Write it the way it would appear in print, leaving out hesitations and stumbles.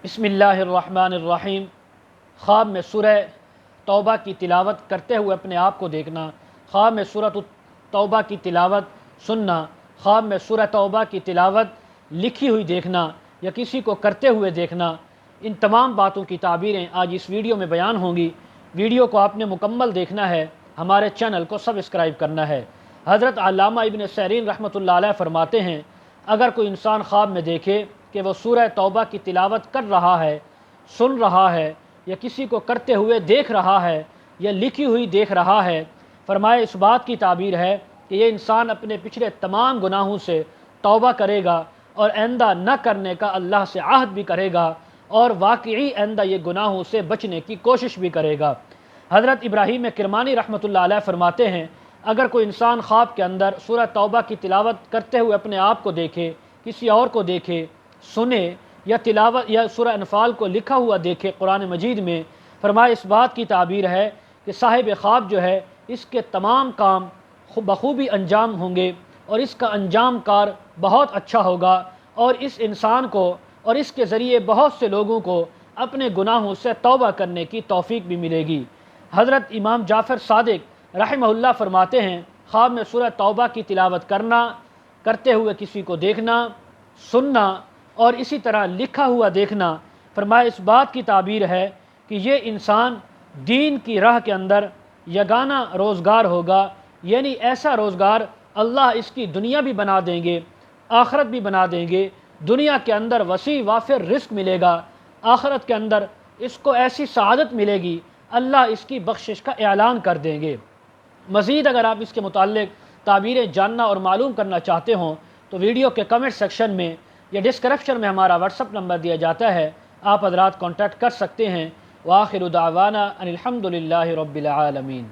بسم اللہ الرحمن الرحیم۔ خواب میں سورہ توبہ کی تلاوت کرتے ہوئے اپنے آپ کو دیکھنا، خواب میں سورۃ توبہ کی تلاوت سننا، خواب میں سورہ توبہ کی تلاوت لکھی ہوئی دیکھنا یا کسی کو کرتے ہوئے دیکھنا، ان تمام باتوں کی تعبیریں آج اس ویڈیو میں بیان ہوں گی۔ ویڈیو کو آپ نے مکمل دیکھنا ہے، ہمارے چینل کو سبسکرائب کرنا ہے۔ حضرت علامہ ابن سیرین رحمۃ اللہ علیہ فرماتے ہیں، اگر کوئی انسان خواب میں دیکھے کہ وہ سورہ توبہ کی تلاوت کر رہا ہے، سن رہا ہے یا کسی کو کرتے ہوئے دیکھ رہا ہے یا لکھی ہوئی دیکھ رہا ہے، فرمائے اس بات کی تعبیر ہے کہ یہ انسان اپنے پچھلے تمام گناہوں سے توبہ کرے گا اور آئندہ نہ کرنے کا اللہ سے عہد بھی کرے گا اور واقعی آئندہ یہ گناہوں سے بچنے کی کوشش بھی کرے گا۔ حضرت ابراہیم کرمانی رحمۃ اللہ علیہ فرماتے ہیں، اگر کوئی انسان خواب کے اندر سورہ توبہ کی تلاوت کرتے ہوئے اپنے آپ کو دیکھے، کسی اور کو دیکھے، سنے یا تلاوت یا سورہ انفال کو لکھا ہوا دیکھے قرآن مجید میں، فرمائے اس بات کی تعبیر ہے کہ صاحب خواب جو ہے اس کے تمام کام بخوبی انجام ہوں گے اور اس کا انجام کار بہت اچھا ہوگا اور اس انسان کو اور اس کے ذریعے بہت سے لوگوں کو اپنے گناہوں سے توبہ کرنے کی توفیق بھی ملے گی۔ حضرت امام جعفر صادق رحمہ اللہ فرماتے ہیں، خواب میں سورہ توبہ کی تلاوت کرنا، کرتے ہوئے کسی کو دیکھنا، سننا اور اسی طرح لکھا ہوا دیکھنا، فرمایا اس بات کی تعبیر ہے کہ یہ انسان دین کی راہ کے اندر یگانہ روزگار ہوگا، یعنی ایسا روزگار اللہ اس کی دنیا بھی بنا دیں گے، آخرت بھی بنا دیں گے۔ دنیا کے اندر وسیع وافر رزق ملے گا، آخرت کے اندر اس کو ایسی سعادت ملے گی، اللہ اس کی بخشش کا اعلان کر دیں گے۔ مزید اگر آپ اس کے متعلق تعبیریں جاننا اور معلوم کرنا چاہتے ہوں تو ویڈیو کے کمنٹ سیکشن میں یا ڈسکرپشن میں ہمارا واٹس اپ نمبر دیا جاتا ہے، آپ حضرات کانٹیکٹ کر سکتے ہیں۔ وآخر دعوانا ان الحمد للہ رب العالمین۔